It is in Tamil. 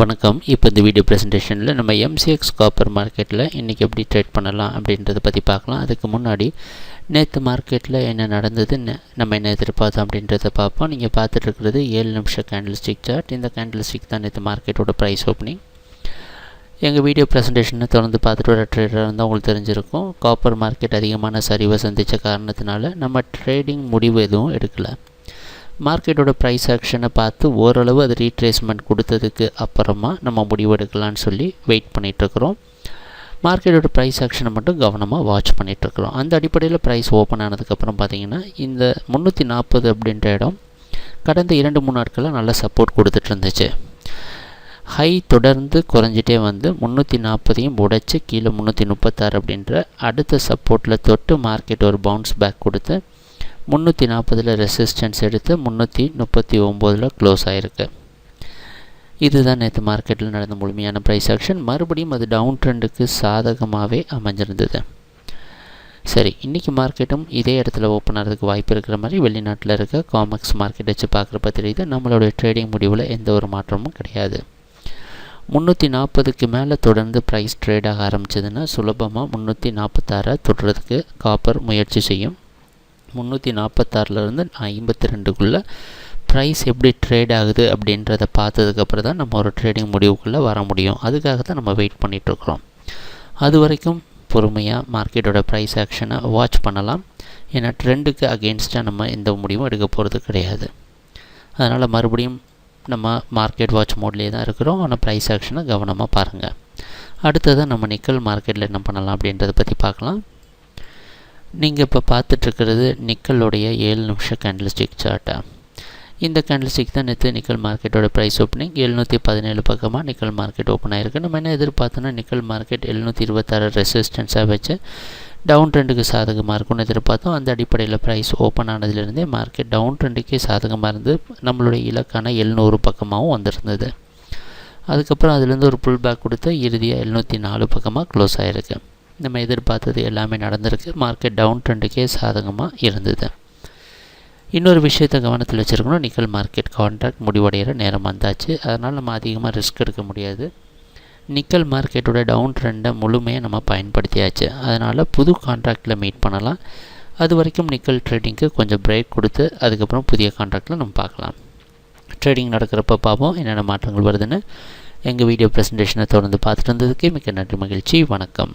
வணக்கம். இப்போ இந்த வீடியோ ப்ரெசன்டேஷனில் நம்ம எம்சிஎக்ஸ் காப்பர் மார்க்கெட்டில் இன்றைக்கி எப்படி ட்ரேட் பண்ணலாம் அப்படின்றத பற்றி பார்க்கலாம். அதுக்கு முன்னாடி நேற்று மார்க்கெட்டில் என்ன நடந்ததுன்னு நம்ம என்ன எதிர்பார்த்தோம் அப்படின்றத பார்ப்போம். நீங்கள் பார்த்துட்ருக்கிறது 7 நிமிஷம் கேண்டில் ஸ்டிக் சார்ட். இந்த கேண்டில் ஸ்டிக் தான் நேற்று மார்க்கெட்டோட ப்ரைஸ் ஓப்பனிங். எங்கள் வீடியோ ப்ரெசன்டேஷனை தொடர்ந்து பார்த்துட்டு வர ட்ரேடராக இருந்தால் உங்களுக்கு தெரிஞ்சிருக்கும். காப்பர் மார்க்கெட் அதிகமான சரிவை சந்தித்த காரணத்தினால நம்ம ட்ரேடிங் முடிவு எதுவும் எடுக்கலை. மார்க்கெட்டோட ப்ரைஸ் ஆக்ஷனை பார்த்து ஓரளவு அது ரீட்ரேஸ்மெண்ட் கொடுத்ததுக்கு அப்புறமா நம்ம முடிவு எடுக்கலான்னு சொல்லி வெயிட் பண்ணிகிட்ருக்குறோம். மார்க்கெட்டோட ப்ரைஸ் ஆக்ஷனை மட்டும் கவனமாக வாட்ச் பண்ணிகிட்ருக்குறோம். அந்த அடிப்படையில் ப்ரைஸ் ஓப்பன் ஆனதுக்கப்புறம் பார்த்திங்கன்னா இந்த 340 அப்படின்ற இடம் கடந்த 2-3 நாட்களில் நல்ல சப்போர்ட் கொடுத்துட்டு இருந்துச்சு. ஹை தொடர்ந்து குறைஞ்சிட்டே வந்து 340ஐயும் உடைச்சி கீழே 336 அப்படின்ற அடுத்த சப்போர்ட்டில் தொட்டு மார்க்கெட் ஒரு பவுன்ஸ் பேக் கொடுத்து 340 ரெசிஸ்டன்ஸ் எடுத்து 339 க்ளோஸ் ஆகிருக்கு. இதுதான் நேற்று மார்க்கெட்டில் நடந்த முழுமையான ப்ரைஸ் ஆக்ஷன். மறுபடியும் அது டவுன் ட்ரெண்டுக்கு சாதகமாகவே அமைஞ்சிருந்தது. சரி, இன்றைக்கி மார்க்கெட்டும் இதே இடத்துல ஓப்பன் ஆகிறதுக்கு வாய்ப்பு இருக்கிற மாதிரி வெளிநாட்டில் இருக்க காமெக்ஸ் மார்க்கெட் வச்சு பார்க்குறப்ப தெரியுது. நம்மளுடைய ட்ரேடிங் முடிவில் எந்த ஒரு மாற்றமும் கிடையாது. 340க்கு மேலே தொடர்ந்து ப்ரைஸ் ட்ரேட் ஆக ஆரம்பிச்சதுன்னா சுலபமாக 346 தொடுறதுக்கு காப்பர் முயற்சி செய்யும். 346லேருந்து 52க்குள்ளே ப்ரைஸ் எப்படி ட்ரேட் ஆகுது அப்படின்றத பார்த்ததுக்கப்புறம் தான் நம்ம ஒரு ட்ரேடிங் முடிவுக்குள்ளே வர முடியும். அதுக்காக தான் நம்ம வெயிட் பண்ணிகிட்ருக்குறோம். அது வரைக்கும் பொறுமையாக மார்க்கெட்டோட ப்ரைஸ் ஆக்ஷனை வாட்ச் பண்ணலாம். ஏன்னா ட்ரெண்டுக்கு அகெயின்ஸ்டாக நம்ம எந்த முடிவும் எடுக்க போகிறது கிடையாது. அதனால் மறுபடியும் நம்ம மார்க்கெட் வாட்ச் மோட்லேயே தான் இருக்கிறோம். ஆனால் ப்ரைஸ் ஆக்ஷனை கவனமாக பாருங்கள். அடுத்ததாக நம்ம நிக்கல் மார்க்கெட்டில் என்ன பண்ணலாம் அப்படின்றத பற்றி பார்க்கலாம். நீங்கள் இப்போ பார்த்துட்ருக்கிறது நிக்கலோடைய 7 நிமிஷம் கேண்டில் ஸ்டிக் சார்ட்டா. இந்த கேண்டில் ஸ்டிக் தான் நேற்று நிக்கல் மார்க்கெட்டோட ப்ரைஸ் ஓப்பனிங் 717 பக்கமாக நிக்கல் மார்க்கெட் ஓப்பன் ஆகிருக்கு. நம்ம என்ன எதிர்பார்த்தோன்னா நிக்கல் மார்க்கெட் 726 ரெசிஸ்டன்ஸாக வச்சு டவுன் ட்ரெண்டுக்கு சாதகமாக இருக்கும்னு எதிர்பார்த்தோம். அந்த அடிப்படையில் ப்ரைஸ் ஓப்பன் ஆனதுலேருந்தே மார்க்கெட் டவுன் ட்ரெண்டுக்கே சாதகமாக இருந்து நம்மளுடைய இலக்கான 700 பக்கமாகவும் வந்திருந்தது. அதுக்கப்புறம் அதுலேருந்து ஒரு புல் பேக் கொடுத்து இறுதியாக 704 பக்கமாக க்ளோஸ் ஆகிருக்கு. நம்ம எதிர்பார்த்தது எல்லாமே நடந்திருக்கு. மார்க்கெட் டவுன் ட்ரெண்டுக்கே சாதகமாக இருந்தது. இன்னொரு விஷயத்தை கவனத்தில் வச்சுருக்கணும். நிக்கல் மார்க்கெட் கான்ட்ராக்ட் முடிவடைகிற நேரம் வந்தாச்சு. அதனால் நம்ம அதிகமாக ரிஸ்க் எடுக்க முடியாது. நிக்கல் மார்க்கெட்டோட டவுன் ட்ரெண்டை முழுமையாக நம்ம பயன்படுத்தியாச்சு. அதனால் புது கான்ட்ராக்டில் மீட் பண்ணலாம். அது வரைக்கும் நிக்கல் ட்ரேடிங்க்கு கொஞ்சம் பிரேக் கொடுத்து அதுக்கப்புறம் புதிய கான்ட்ராக்டில் நம்ம பார்க்கலாம். ட்ரேடிங் நடக்கிறப்ப பார்ப்போம் என்னென்ன மாற்றங்கள் வருதுன்னு. எங்கள் வீடியோ ப்ரெசன்டேஷனை தொடர்ந்து பார்த்துட்டு இருந்ததுக்கு மிக்க நன்றி, மகிழ்ச்சி, வணக்கம்.